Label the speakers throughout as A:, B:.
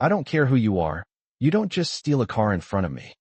A: I don't care who you are. You don't just steal a car in front of me.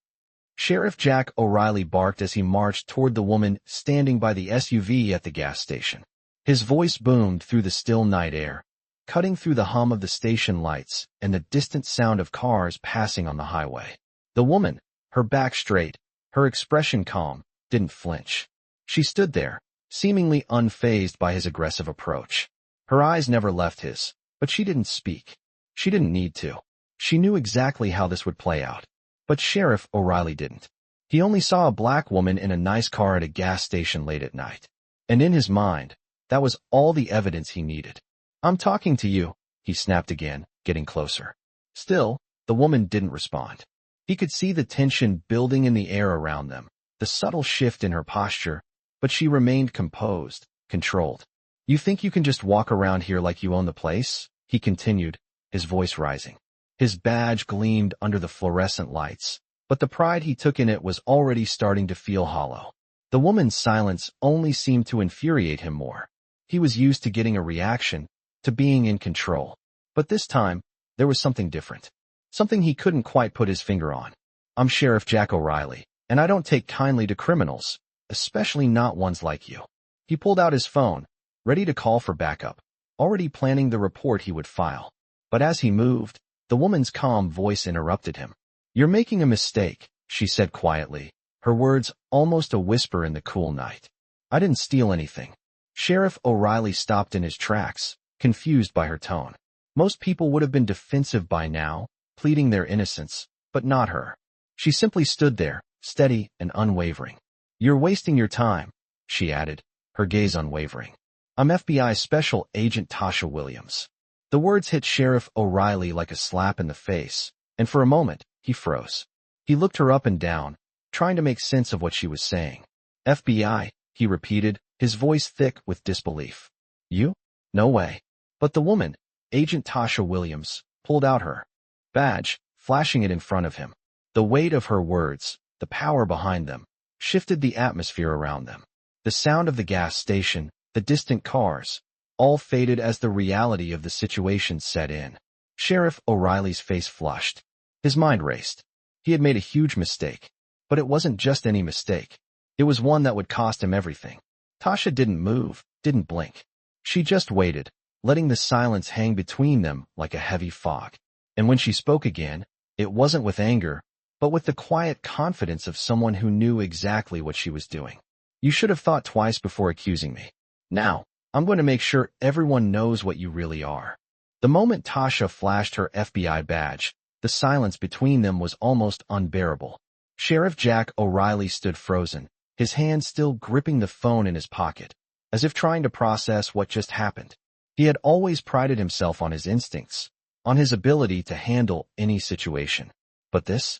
A: Sheriff Jack O'Reilly barked as he marched toward the woman standing by the SUV at the gas station. His voice boomed through the still night air, cutting through the hum of the station lights and the distant sound of cars passing on the highway. The woman, her back straight, her expression calm, didn't flinch. She stood there, seemingly unfazed by his aggressive approach. Her eyes never left his, but she didn't speak. She didn't need to. She knew exactly how this would play out. But Sheriff O'Reilly didn't. He only saw a black woman in a nice car at a gas station late at night. And in his mind, that was all the evidence he needed. I'm talking to you, he snapped again, getting closer. Still, the woman didn't respond. He could see the tension building in the air around them, the subtle shift in her posture, but she remained composed, controlled. You think you can just walk around here like you own the place? He continued, his voice rising. His badge gleamed under the fluorescent lights, but the pride he took in it was already starting to feel hollow. The woman's silence only seemed to infuriate him more. He was used to getting a reaction, to being in control. But this time, there was something different. Something he couldn't quite put his finger on. I'm Sheriff Jack O'Reilly, and I don't take kindly to criminals, especially not ones like you. He pulled out his phone, ready to call for backup, already planning the report he would file. But as he moved, the woman's calm voice interrupted him. You're making a mistake, she said quietly, her words almost a whisper in the cool night. I didn't steal anything. Sheriff O'Reilly stopped in his tracks, confused by her tone. Most people would have been defensive by now, pleading their innocence, but not her. She simply stood there, steady and unwavering. You're wasting your time, she added, her gaze unwavering. I'm FBI Special Agent Tasha Williams. The words hit Sheriff O'Reilly like a slap in the face, and for a moment, he froze. He looked her up and down, trying to make sense of what she was saying. FBI, he repeated, his voice thick with disbelief. You? No way. But the woman, Agent Tasha Williams, pulled out her badge, flashing it in front of him. The weight of her words, the power behind them, shifted the atmosphere around them. The sound of the gas station, the distant cars, all faded as the reality of the situation set in. Sheriff O'Reilly's face flushed. His mind raced. He had made a huge mistake. But it wasn't just any mistake. It was one that would cost him everything. Tasha didn't move, didn't blink. She just waited, letting the silence hang between them like a heavy fog. And when she spoke again, it wasn't with anger, but with the quiet confidence of someone who knew exactly what she was doing. You should have thought twice before accusing me. Now, I'm going to make sure everyone knows what you really are. The moment Tasha flashed her FBI badge, the silence between them was almost unbearable. Sheriff Jack O'Reilly stood frozen, his hand still gripping the phone in his pocket, as if trying to process what just happened. He had always prided himself on his instincts, on his ability to handle any situation. But this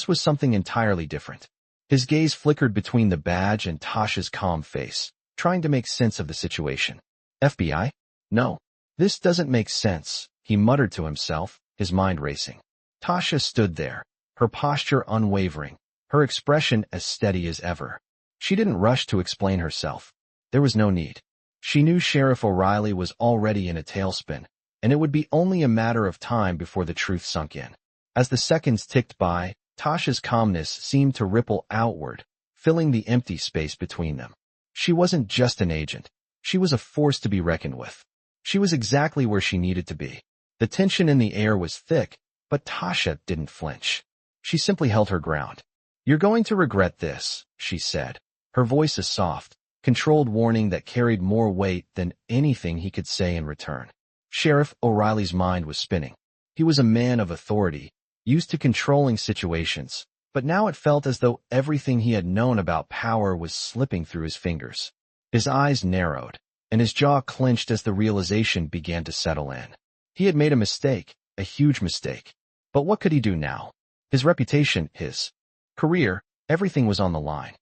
A: was something entirely different. His gaze flickered between the badge and Tasha's calm face, trying to make sense of the situation. FBI? No. This doesn't make sense, he muttered to himself, his mind racing. Tasha stood there, her posture unwavering, her expression as steady as ever. She didn't rush to explain herself. There was no need. She knew Sheriff O'Reilly was already in a tailspin, and it would be only a matter of time before the truth sunk in. As the seconds ticked by, Tasha's calmness seemed to ripple outward, filling the empty space between them. She wasn't just an agent. She was a force to be reckoned with. She was exactly where she needed to be. The tension in the air was thick, but Tasha didn't flinch. She simply held her ground. You're going to regret this, she said, her voice a soft, controlled warning that carried more weight than anything he could say in return. Sheriff O'Reilly's mind was spinning. He was a man of authority, used to controlling situations, but now it felt as though everything he had known about power was slipping through his fingers. His eyes narrowed, and his jaw clenched as the realization began to settle in. He had made a mistake, a huge mistake. But what could he do now? His reputation, his career, everything was on the line.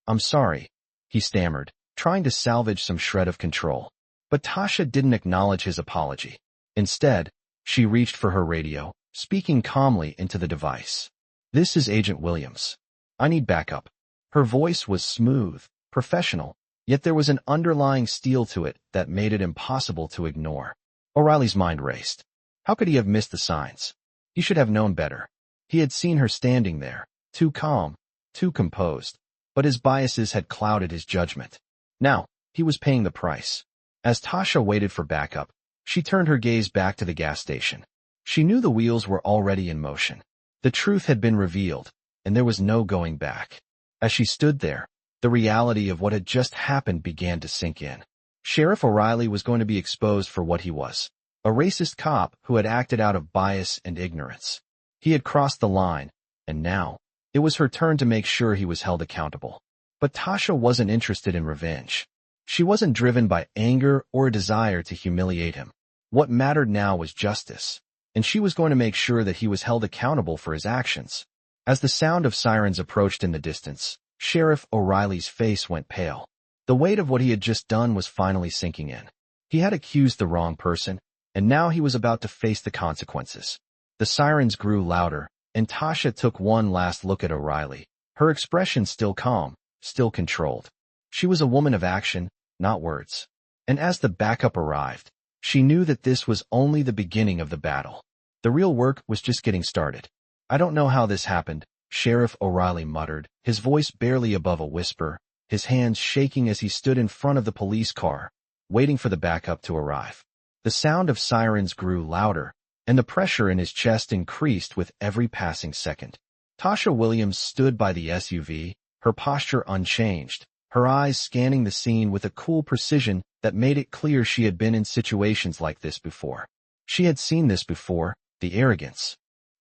A: I'm sorry, he stammered, trying to salvage some shred of control. But Tasha didn't acknowledge his apology. Instead, she reached for her radio, speaking calmly into the device. This is Agent Williams. I need backup. Her voice was smooth, professional, yet there was an underlying steel to it that made it impossible to ignore. O'Reilly's mind raced. How could he have missed the signs? He should have known better. He had seen her standing there, too calm, too composed, but his biases had clouded his judgment. Now, he was paying the price. As Tasha waited for backup, she turned her gaze back to the gas station. She knew the wheels were already in motion. The truth had been revealed, and there was no going back. As she stood there, the reality of what had just happened began to sink in. Sheriff O'Reilly was going to be exposed for what he was, a racist cop who had acted out of bias and ignorance. He had crossed the line, and now, it was her turn to make sure he was held accountable. But Tasha wasn't interested in revenge. She wasn't driven by anger or a desire to humiliate him. What mattered now was justice, and she was going to make sure that he was held accountable for his actions. As the sound of sirens approached in the distance, Sheriff O'Reilly's face went pale. The weight of what he had just done was finally sinking in. He had accused the wrong person, and now he was about to face the consequences. The sirens grew louder, and Tasha took one last look at O'Reilly, her expression still calm, still controlled. She was a woman of action, not words. And as the backup arrived, she knew that this was only the beginning of the battle. The real work was just getting started. "I don't know how this happened," Sheriff O'Reilly muttered, his voice barely above a whisper, his hands shaking as he stood in front of the police car, waiting for the backup to arrive. The sound of sirens grew louder, and the pressure in his chest increased with every passing second. Tasha Williams stood by the SUV, her posture unchanged, her eyes scanning the scene with a cool precision that made it clear she had been in situations like this before. She had seen this before, the arrogance,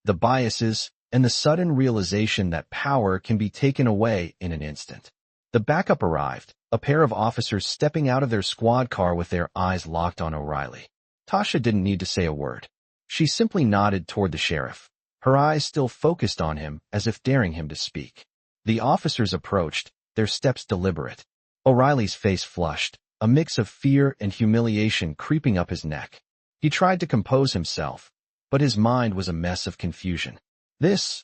A: the biases, and the sudden realization that power can be taken away in an instant. The backup arrived, a pair of officers stepping out of their squad car with their eyes locked on O'Reilly. Tasha didn't need to say a word. She simply nodded toward the sheriff, her eyes still focused on him as if daring him to speak. The officers approached, their steps deliberate. O'Reilly's face flushed, a mix of fear and humiliation creeping up his neck. He tried to compose himself, but his mind was a mess of confusion. This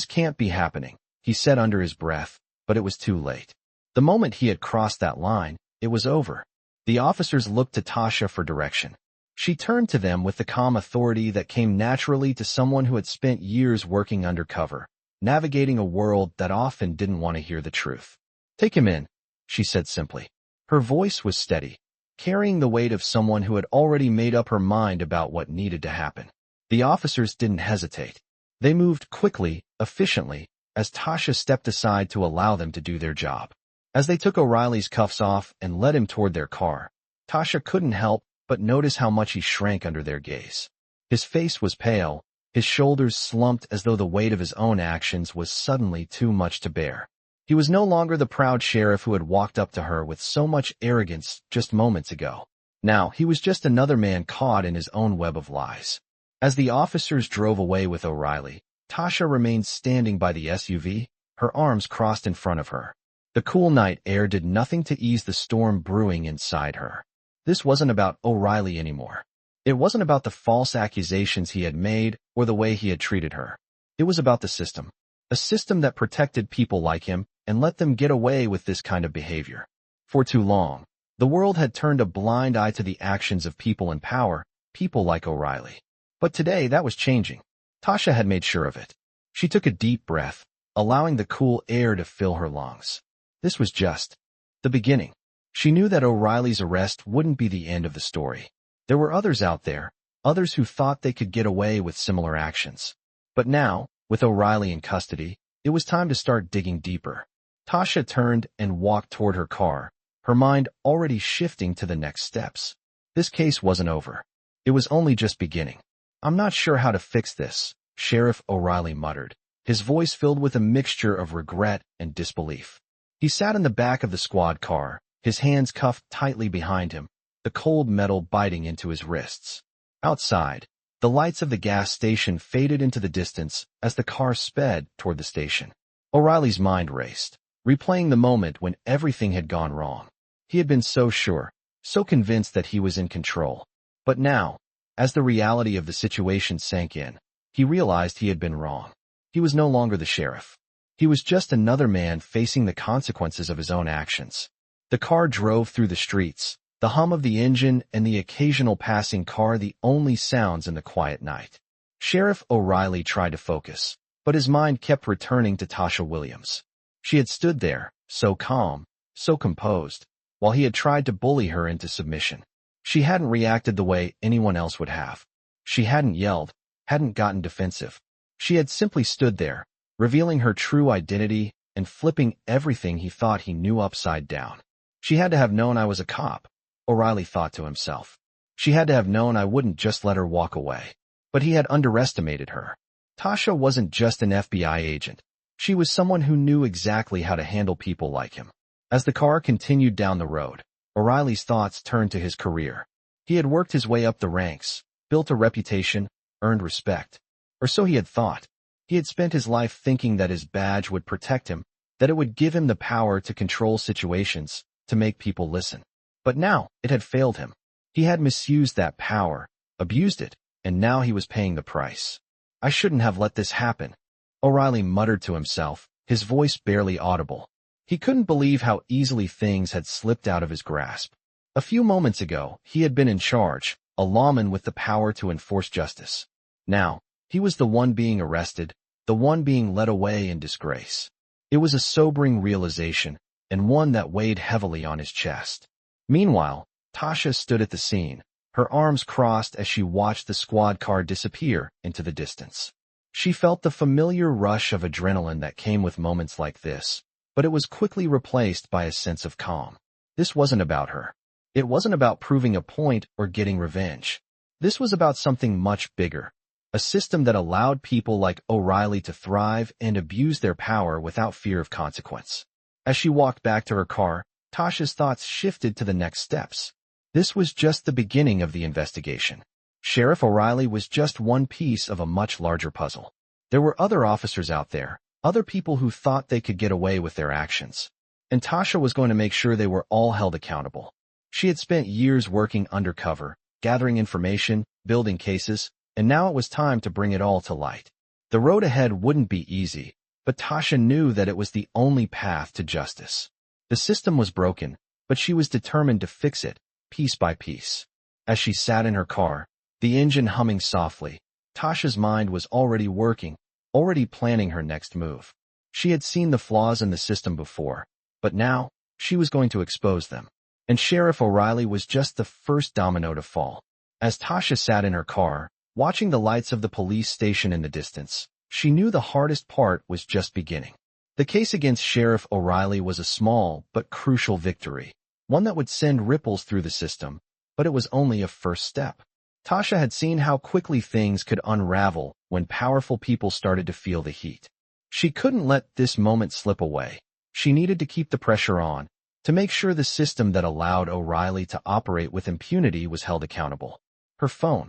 A: can't be happening," he said under his breath, but it was too late. The moment he had crossed that line, it was over. The officers looked to Tasha for direction. She turned to them with the calm authority that came naturally to someone who had spent years working undercover, navigating a world that often didn't want to hear the truth. "Take him in," she said simply. Her voice was steady, carrying the weight of someone who had already made up her mind about what needed to happen. The officers didn't hesitate. They moved quickly, efficiently, as Tasha stepped aside to allow them to do their job. As they took O'Reilly's cuffs off and led him toward their car, Tasha couldn't help but notice how much he shrank under their gaze. His face was pale, his shoulders slumped as though the weight of his own actions was suddenly too much to bear. He was no longer the proud sheriff who had walked up to her with so much arrogance just moments ago. Now, he was just another man caught in his own web of lies. As the officers drove away with O'Reilly, Tasha remained standing by the SUV, her arms crossed in front of her. The cool night air did nothing to ease the storm brewing inside her. This wasn't about O'Reilly anymore. It wasn't about the false accusations he had made or the way he had treated her. It was about the system. A system that protected people like him and let them get away with this kind of behavior. For too long, the world had turned a blind eye to the actions of people in power, people like O'Reilly. But today that was changing. Tasha had made sure of it. She took a deep breath, allowing the cool air to fill her lungs. This was just the beginning. She knew that O'Reilly's arrest wouldn't be the end of the story. There were others out there, others who thought they could get away with similar actions. But now, with O'Reilly in custody, it was time to start digging deeper. Tasha turned and walked toward her car, her mind already shifting to the next steps. This case wasn't over. It was only just beginning. "I'm not sure how to fix this," Sheriff O'Reilly muttered, his voice filled with a mixture of regret and disbelief. He sat in the back of the squad car, his hands cuffed tightly behind him, the cold metal biting into his wrists. Outside, the lights of the gas station faded into the distance as the car sped toward the station. O'Reilly's mind raced, replaying the moment when everything had gone wrong. He had been so sure, so convinced that he was in control. But now, as the reality of the situation sank in, he realized he had been wrong. He was no longer the sheriff. He was just another man facing the consequences of his own actions. The car drove through the streets, the hum of the engine and the occasional passing car the only sounds in the quiet night. Sheriff O'Reilly tried to focus, but his mind kept returning to Tasha Williams. She had stood there, so calm, so composed, while he had tried to bully her into submission. She hadn't reacted the way anyone else would have. She hadn't yelled, hadn't gotten defensive. She had simply stood there, revealing her true identity and flipping everything he thought he knew upside down. She had to have known I was a cop, O'Reilly thought to himself. She had to have known I wouldn't just let her walk away. But he had underestimated her. Tasha wasn't just an FBI agent. She was someone who knew exactly how to handle people like him. As the car continued down the road, O'Reilly's thoughts turned to his career. He had worked his way up the ranks, built a reputation, earned respect. Or so he had thought. He had spent his life thinking that his badge would protect him, that it would give him the power to control situations, to make people listen. But now, it had failed him. He had misused that power, abused it, and now he was paying the price. I shouldn't have let this happen, O'Reilly muttered to himself, his voice barely audible. He couldn't believe how easily things had slipped out of his grasp. A few moments ago, he had been in charge, a lawman with the power to enforce justice. Now, he was the one being arrested, the one being led away in disgrace. It was a sobering realization, and one that weighed heavily on his chest. Meanwhile, Tasha stood at the scene, her arms crossed as she watched the squad car disappear into the distance. She felt the familiar rush of adrenaline that came with moments like this, but it was quickly replaced by a sense of calm. This wasn't about her. It wasn't about proving a point or getting revenge. This was about something much bigger, a system that allowed people like O'Reilly to thrive and abuse their power without fear of consequence. As she walked back to her car, Tasha's thoughts shifted to the next steps. This was just the beginning of the investigation. Sheriff O'Reilly was just one piece of a much larger puzzle. There were other officers out there, other people who thought they could get away with their actions. And Tasha was going to make sure they were all held accountable. She had spent years working undercover, gathering information, building cases, and now it was time to bring it all to light. The road ahead wouldn't be easy, but Tasha knew that it was the only path to justice. The system was broken, but she was determined to fix it, piece by piece. As she sat in her car, the engine humming softly, Tasha's mind was already working, already planning her next move. She had seen the flaws in the system before, but now, she was going to expose them. And Sheriff O'Reilly was just the first domino to fall. As Tasha sat in her car, watching the lights of the police station in the distance, she knew the hardest part was just beginning. The case against Sheriff O'Reilly was a small but crucial victory, one that would send ripples through the system, but it was only a first step. Tasha had seen how quickly things could unravel when powerful people started to feel the heat. She couldn't let this moment slip away. She needed to keep the pressure on, to make sure the system that allowed O'Reilly to operate with impunity was held accountable. Her phone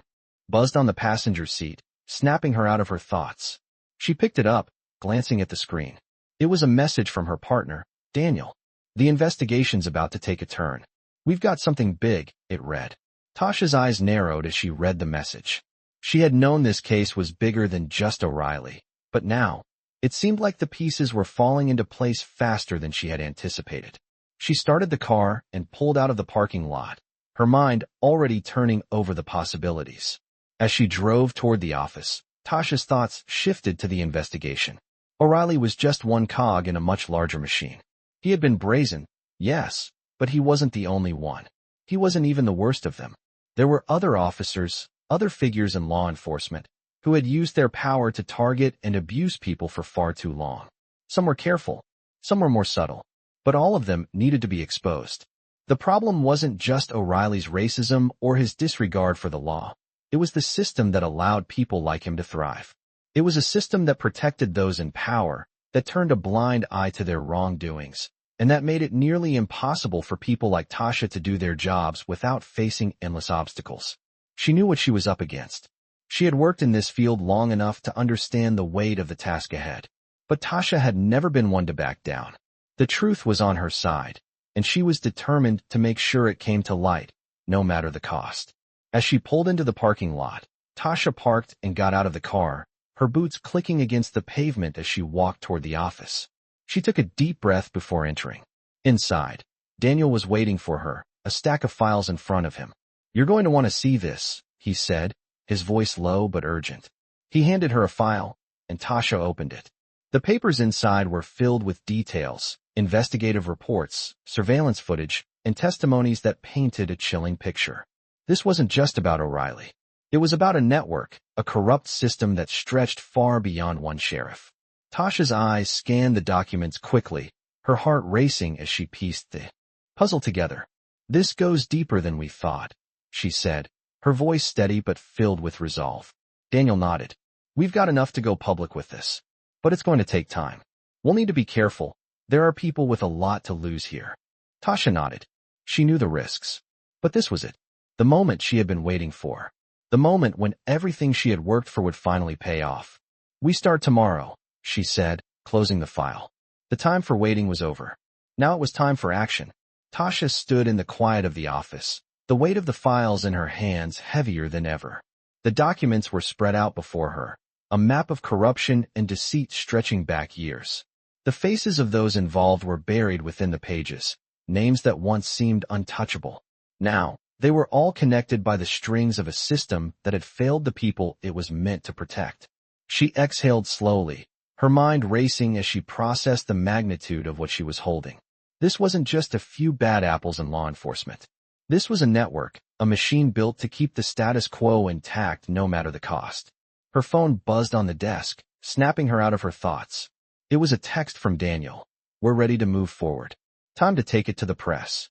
A: buzzed on the passenger seat, snapping her out of her thoughts. She picked it up, glancing at the screen. It was a message from her partner, Daniel. The investigation's about to take a turn. We've got something big, it read. Tasha's eyes narrowed as she read the message. She had known this case was bigger than just O'Reilly, but now, it seemed like the pieces were falling into place faster than she had anticipated. She started the car and pulled out of the parking lot, her mind already turning over the possibilities. As she drove toward the office, Tasha's thoughts shifted to the investigation. O'Reilly was just one cog in a much larger machine. He had been brazen, yes, but he wasn't the only one. He wasn't even the worst of them. There were other officers, other figures in law enforcement, who had used their power to target and abuse people for far too long. Some were careful, some were more subtle, but all of them needed to be exposed. The problem wasn't just O'Reilly's racism or his disregard for the law. It was the system that allowed people like him to thrive. It was a system that protected those in power, that turned a blind eye to their wrongdoings, and that made it nearly impossible for people like Tasha to do their jobs without facing endless obstacles. She knew what she was up against. She had worked in this field long enough to understand the weight of the task ahead. But Tasha had never been one to back down. The truth was on her side, and she was determined to make sure it came to light, no matter the cost. As she pulled into the parking lot, Tasha parked and got out of the car, her boots clicking against the pavement as she walked toward the office. She took a deep breath before entering. Inside, Daniel was waiting for her, a stack of files in front of him. "You're going to want to see this," he said, his voice low but urgent. He handed her a file, and Tasha opened it. The papers inside were filled with details, investigative reports, surveillance footage, and testimonies that painted a chilling picture. This wasn't just about O'Reilly. It was about a network, a corrupt system that stretched far beyond one sheriff. Tasha's eyes scanned the documents quickly, her heart racing as she pieced the puzzle together. "This goes deeper than we thought," she said, her voice steady but filled with resolve. Daniel nodded. "We've got enough to go public with this. But it's going to take time. We'll need to be careful. There are people with a lot to lose here." Tasha nodded. She knew the risks. But this was it. The moment she had been waiting for. The moment when everything she had worked for would finally pay off. "We start tomorrow," she said, closing the file. The time for waiting was over. Now it was time for action. Tasha stood in the quiet of the office, the weight of the files in her hands heavier than ever. The documents were spread out before her, a map of corruption and deceit stretching back years. The faces of those involved were buried within the pages, names that once seemed untouchable. Now, they were all connected by the strings of a system that had failed the people it was meant to protect. She exhaled slowly, her mind racing as she processed the magnitude of what she was holding. This wasn't just a few bad apples in law enforcement. This was a network, a machine built to keep the status quo intact no matter the cost. Her phone buzzed on the desk, snapping her out of her thoughts. It was a text from Daniel. "We're ready to move forward. Time to take it to the press."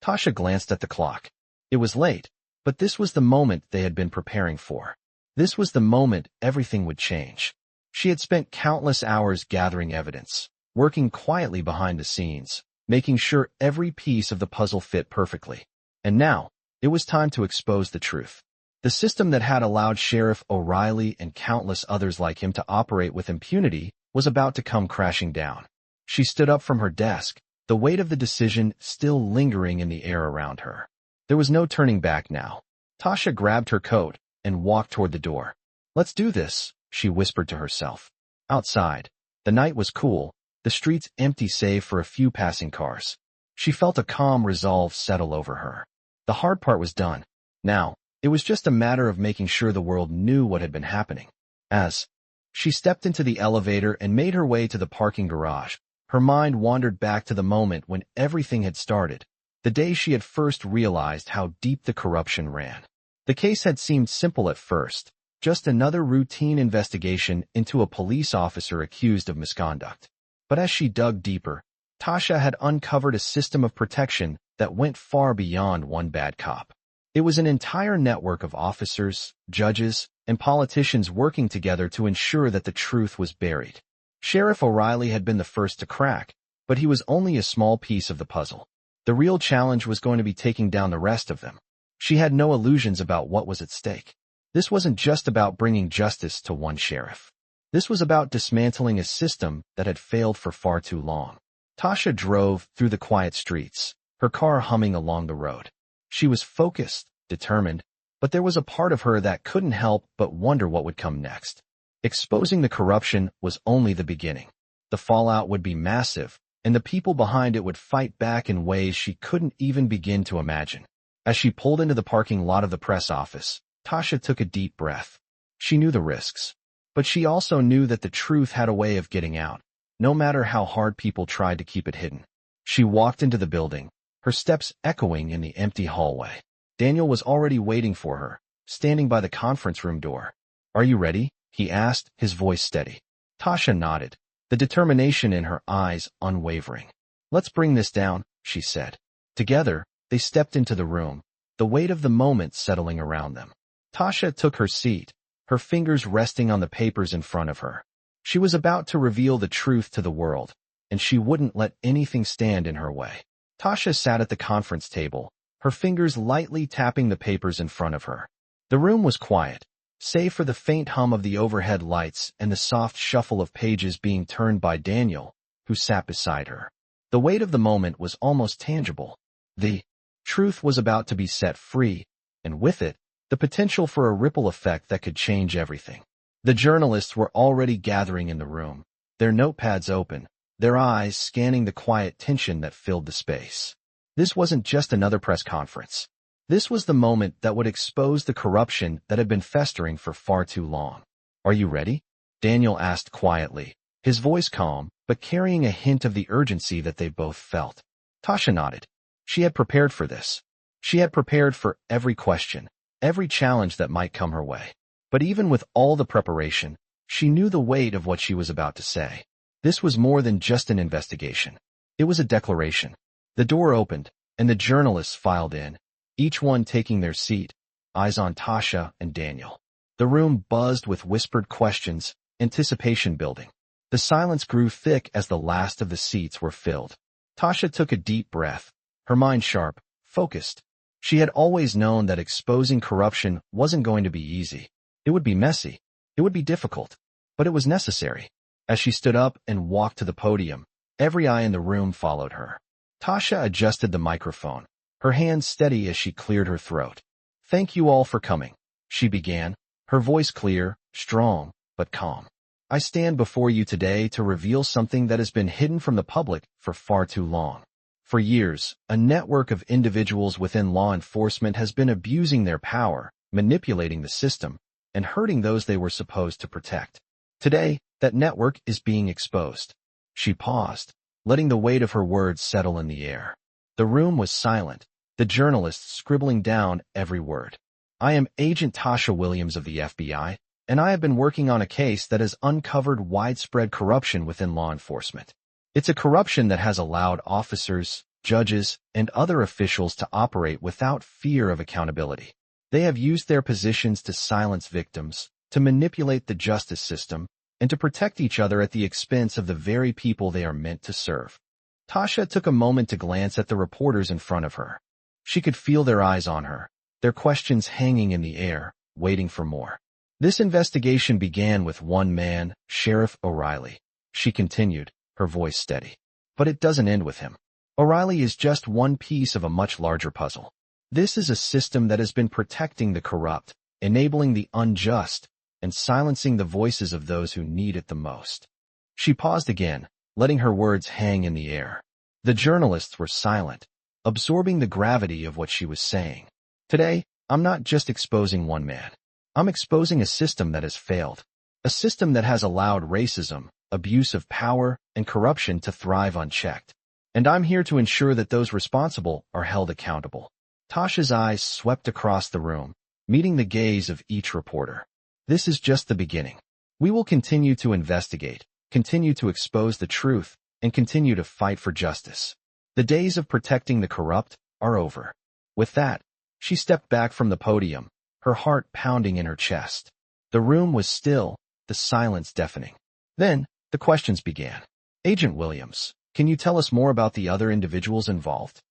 A: Tasha glanced at the clock. It was late, but this was the moment they had been preparing for. This was the moment everything would change. She had spent countless hours gathering evidence, working quietly behind the scenes, making sure every piece of the puzzle fit perfectly. And now, it was time to expose the truth. The system that had allowed Sheriff O'Reilly and countless others like him to operate with impunity was about to come crashing down. She stood up from her desk, the weight of the decision still lingering in the air around her. There was no turning back now. Tasha grabbed her coat and walked toward the door. "Let's do this," she whispered to herself. Outside, the night was cool, the streets empty save for a few passing cars. She felt a calm resolve settle over her. The hard part was done. Now, it was just a matter of making sure the world knew what had been happening. As she stepped into the elevator and made her way to the parking garage, her mind wandered back to the moment when everything had started, the day she had first realized how deep the corruption ran. The case had seemed simple at first, just another routine investigation into a police officer accused of misconduct. But as she dug deeper, Tasha had uncovered a system of protection that went far beyond one bad cop. It was an entire network of officers, judges, and politicians working together to ensure that the truth was buried. Sheriff O'Reilly had been the first to crack, but he was only a small piece of the puzzle. The real challenge was going to be taking down the rest of them. She had no illusions about what was at stake. This wasn't just about bringing justice to one sheriff. This was about dismantling a system that had failed for far too long. Tasha drove through the quiet streets, her car humming along the road. She was focused, determined, but there was a part of her that couldn't help but wonder what would come next. Exposing the corruption was only the beginning. The fallout would be massive, and the people behind it would fight back in ways she couldn't even begin to imagine. As she pulled into the parking lot of the press office, Tasha took a deep breath. She knew the risks, but she also knew that the truth had a way of getting out, no matter how hard people tried to keep it hidden. She walked into the building, her steps echoing in the empty hallway. Daniel was already waiting for her, standing by the conference room door. "Are you ready?" he asked, his voice steady. Tasha nodded, the determination in her eyes unwavering. "Let's bring this down," she said. Together, they stepped into the room, the weight of the moment settling around them. Tasha took her seat, her fingers resting on the papers in front of her. She was about to reveal the truth to the world, and she wouldn't let anything stand in her way. Tasha sat at the conference table, her fingers lightly tapping the papers in front of her. The room was quiet, save for the faint hum of the overhead lights and the soft shuffle of pages being turned by Daniel, who sat beside her. The weight of the moment was almost tangible. The truth was about to be set free, and with it, the potential for a ripple effect that could change everything. The journalists were already gathering in the room, their notepads open, their eyes scanning the quiet tension that filled the space. This wasn't just another press conference. This was the moment that would expose the corruption that had been festering for far too long. "Are you ready?" Daniel asked quietly, his voice calm, but carrying a hint of the urgency that they both felt. Tasha nodded. She had prepared for this. She had prepared for every question, every challenge that might come her way. But even with all the preparation, she knew the weight of what she was about to say. This was more than just an investigation. It was a declaration. The door opened, and the journalists filed in, each one taking their seat, eyes on Tasha and Daniel. The room buzzed with whispered questions, anticipation building. The silence grew thick as the last of the seats were filled. Tasha took a deep breath, her mind sharp, focused. She had always known that exposing corruption wasn't going to be easy. It would be messy. It would be difficult. But it was necessary. As she stood up and walked to the podium, every eye in the room followed her. Tasha adjusted the microphone, her hands steady as she cleared her throat. "Thank you all for coming," she began, her voice clear, strong, but calm. "I stand before you today to reveal something that has been hidden from the public for far too long. For years, a network of individuals within law enforcement has been abusing their power, manipulating the system, and hurting those they were supposed to protect. Today, that network is being exposed." She paused, letting the weight of her words settle in the air. The room was silent, the journalists scribbling down every word. "I am Agent Tasha Williams of the FBI, and I have been working on a case that has uncovered widespread corruption within law enforcement. It's a corruption that has allowed officers, judges, and other officials to operate without fear of accountability. They have used their positions to silence victims, to manipulate the justice system, and to protect each other at the expense of the very people they are meant to serve." Tasha took a moment to glance at the reporters in front of her. She could feel their eyes on her, their questions hanging in the air, waiting for more. "This investigation began with one man, Sheriff O'Reilly," she continued, her voice steady. "But it doesn't end with him. O'Reilly is just one piece of a much larger puzzle. This is a system that has been protecting the corrupt, enabling the unjust, and silencing the voices of those who need it the most." She paused again, letting her words hang in the air. The journalists were silent, absorbing the gravity of what she was saying. "Today, I'm not just exposing one man. I'm exposing a system that has failed. A system that has allowed racism, abuse of power, and corruption to thrive unchecked. And I'm here to ensure that those responsible are held accountable." Tasha's eyes swept across the room, meeting the gaze of each reporter. "This is just the beginning. We will continue to investigate, continue to expose the truth, and continue to fight for justice. The days of protecting the corrupt are over." With that, she stepped back from the podium, her heart pounding in her chest. The room was still, the silence deafening. Then, the questions began. "Agent Williams, can you tell us more about the other individuals involved?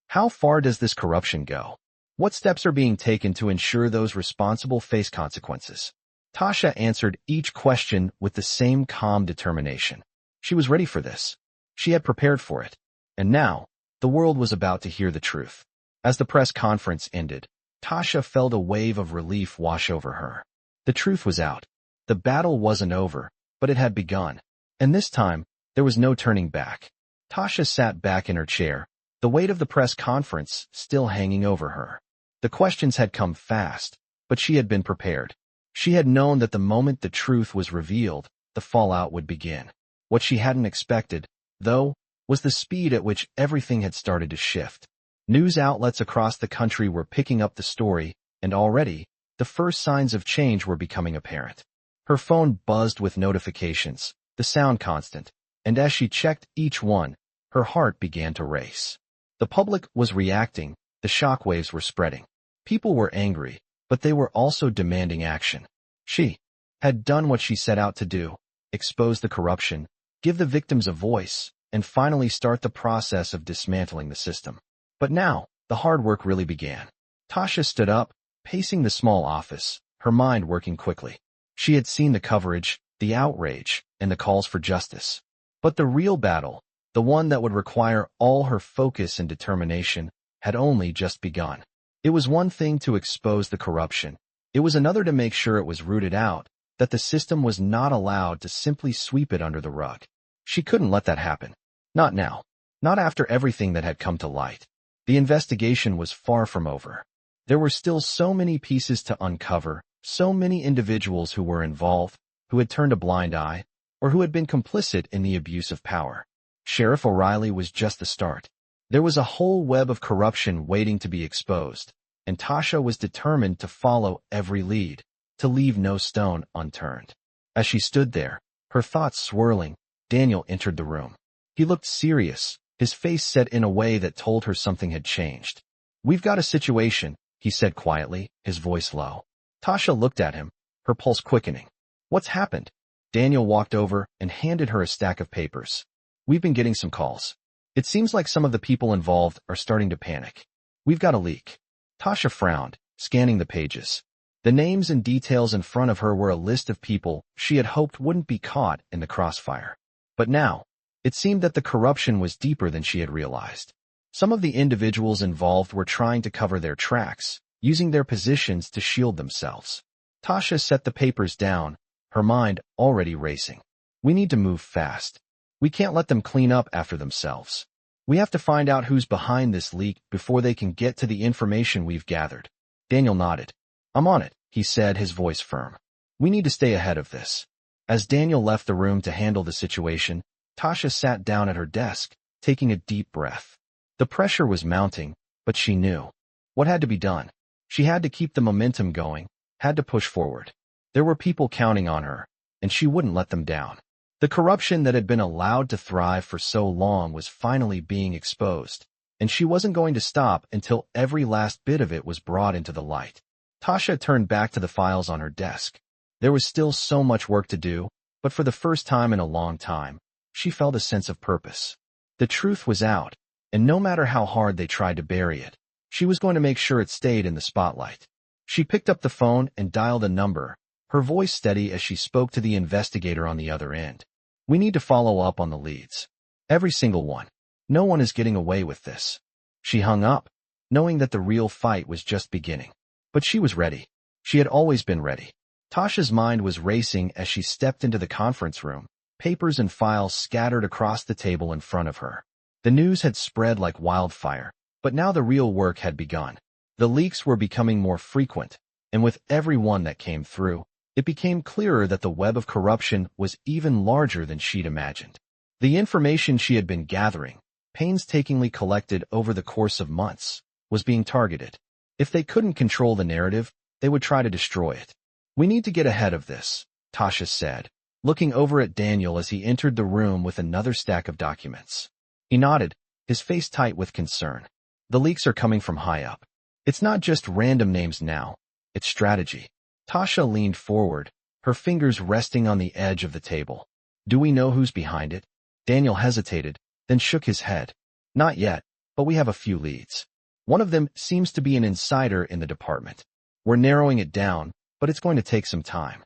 A: How far does this corruption go? What steps are being taken to ensure those responsible face consequences?" Tasha answered each question with the same calm determination. She was ready for this. She had prepared for it. And now, the world was about to hear the truth. As the press conference ended, Tasha felt a wave of relief wash over her. The truth was out. The battle wasn't over, but it had begun. And this time, there was no turning back. Tasha sat back in her chair, the weight of the press conference still hanging over her. The questions had come fast, but she had been prepared. She had known that the moment the truth was revealed, the fallout would begin. What she hadn't expected, though, was the speed at which everything had started to shift. News outlets across the country were picking up the story, and already, the first signs of change were becoming apparent. Her phone buzzed with notifications, the sound constant, and as she checked each one, her heart began to race. The public was reacting, the shockwaves were spreading. People were angry, but they were also demanding action. She had done what she set out to do, expose the corruption, give the victims a voice, and finally start the process of dismantling the system. But now, the hard work really began. Tasha stood up, pacing the small office, her mind working quickly. She had seen the coverage, the outrage, and the calls for justice. But the real battle, the one that would require all her focus and determination, had only just begun. It was one thing to expose the corruption. It was another to make sure it was rooted out, that the system was not allowed to simply sweep it under the rug. She couldn't let that happen. Not now. Not after everything that had come to light. The investigation was far from over. There were still so many pieces to uncover, so many individuals who were involved, who had turned a blind eye, or who had been complicit in the abuse of power. Sheriff O'Reilly was just the start. There was a whole web of corruption waiting to be exposed, and Tasha was determined to follow every lead, to leave no stone unturned. As she stood there, her thoughts swirling, Daniel entered the room. He looked serious, his face set in a way that told her something had changed. "We've got a situation," he said quietly, his voice low. Tasha looked at him, her pulse quickening. "What's happened?" Daniel walked over and handed her a stack of papers. "We've been getting some calls. It seems like some of the people involved are starting to panic. We've got a leak." Tasha frowned, scanning the pages. The names and details in front of her were a list of people she had hoped wouldn't be caught in the crossfire. But now, it seemed that the corruption was deeper than she had realized. Some of the individuals involved were trying to cover their tracks, using their positions to shield themselves. Tasha set the papers down, her mind already racing. "We need to move fast. We can't let them clean up after themselves. We have to find out who's behind this leak before they can get to the information we've gathered." Daniel nodded. "I'm on it," he said, his voice firm. "We need to stay ahead of this." As Daniel left the room to handle the situation, Tasha sat down at her desk, taking a deep breath. The pressure was mounting, but she knew what had to be done. She had to keep the momentum going, had to push forward. There were people counting on her, and she wouldn't let them down. The corruption that had been allowed to thrive for so long was finally being exposed, and she wasn't going to stop until every last bit of it was brought into the light. Tasha turned back to the files on her desk. There was still so much work to do, but for the first time in a long time, she felt a sense of purpose. The truth was out, and no matter how hard they tried to bury it, she was going to make sure it stayed in the spotlight. She picked up the phone and dialed a number, her voice steady as she spoke to the investigator on the other end. "We need to follow up on the leads. Every single one. No one is getting away with this." She hung up, knowing that the real fight was just beginning. But she was ready. She had always been ready. Tasha's mind was racing as she stepped into the conference room, papers and files scattered across the table in front of her. The news had spread like wildfire, but now the real work had begun. The leaks were becoming more frequent, and with every one that came through, it became clearer that the web of corruption was even larger than she'd imagined. The information she had been gathering, painstakingly collected over the course of months, was being targeted. If they couldn't control the narrative, they would try to destroy it. "We need to get ahead of this," Tasha said, looking over at Daniel as he entered the room with another stack of documents. He nodded, his face tight with concern. "The leaks are coming from high up. It's not just random names now, it's strategy." Tasha leaned forward, her fingers resting on the edge of the table. "Do we know who's behind it?" Daniel hesitated, then shook his head. "Not yet, but we have a few leads. One of them seems to be an insider in the department. We're narrowing it down, but it's going to take some time."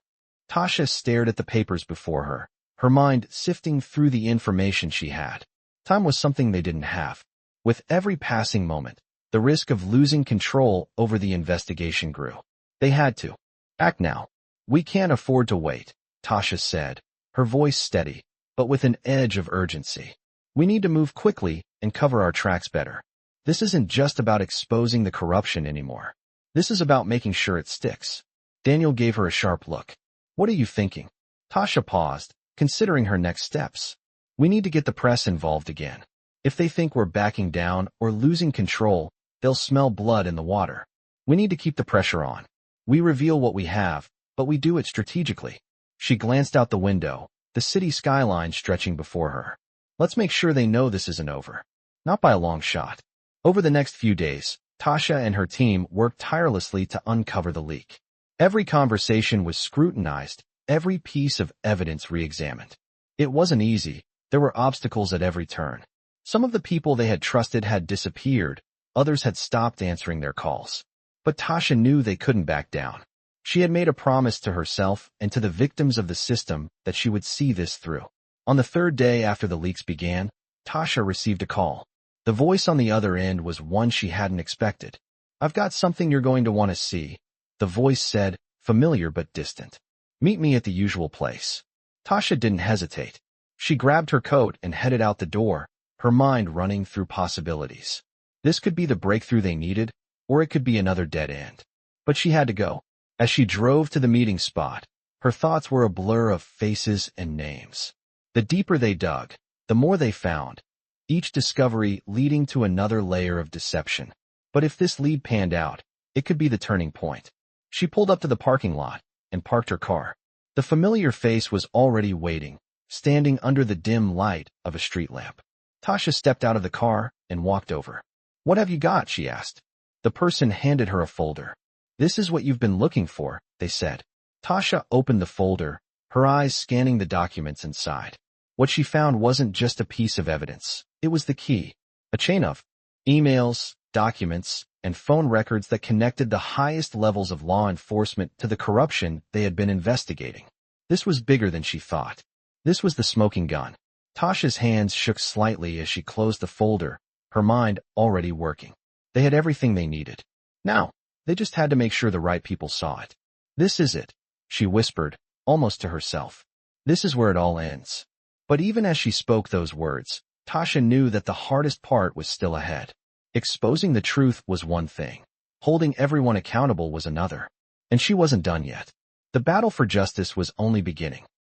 A: Tasha stared at the papers before her, her mind sifting through the information she had. Time was something they didn't have. With every passing moment, the risk of losing control over the investigation grew. They had to act now. "We can't afford to wait," Tasha said, her voice steady, but with an edge of urgency. "We need to move quickly and cover our tracks better. This isn't just about exposing the corruption anymore. This is about making sure it sticks." Daniel gave her a sharp look. "What are you thinking?" Tasha paused, considering her next steps. "We need to get the press involved again. If they think we're backing down or losing control, they'll smell blood in the water. We need to keep the pressure on. We reveal what we have, but we do it strategically." She glanced out the window, the city skyline stretching before her. "Let's make sure they know this isn't over. Not by a long shot." Over the next few days, Tasha and her team worked tirelessly to uncover the leak. Every conversation was scrutinized, every piece of evidence re-examined. It wasn't easy. There were obstacles at every turn. Some of the people they had trusted had disappeared, others had stopped answering their calls. But Tasha knew they couldn't back down. She had made a promise to herself and to the victims of the system that she would see this through. On the third day after the leaks began, Tasha received a call. The voice on the other end was one she hadn't expected. "I've got something you're going to want to see," the voice said, familiar but distant. "Meet me at the usual place." Tasha didn't hesitate. She grabbed her coat and headed out the door, her mind running through possibilities. This could be the breakthrough they needed, or it could be another dead end. But she had to go. As she drove to the meeting spot, her thoughts were a blur of faces and names. The deeper they dug, the more they found, each discovery leading to another layer of deception. But if this lead panned out, it could be the turning point. She pulled up to the parking lot and parked her car. The familiar face was already waiting, standing under the dim light of a street lamp. Tasha stepped out of the car and walked over. "What have you got?" she asked. The person handed her a folder. "This is what you've been looking for," they said. Tasha opened the folder, her eyes scanning the documents inside. What she found wasn't just a piece of evidence. It was the key. A chain of emails, documents, and phone records that connected the highest levels of law enforcement to the corruption they had been investigating. This was bigger than she thought. This was the smoking gun. Tasha's hands shook slightly as she closed the folder, her mind already working. They had everything they needed. Now, they just had to make sure the right people saw it. "This is it," she whispered, almost to herself. "This is where it all ends." But even as she spoke those words, Tasha knew that the hardest part was still ahead. Exposing the truth was one thing. Holding everyone accountable was another. And she wasn't done yet. The battle for justice was only beginning.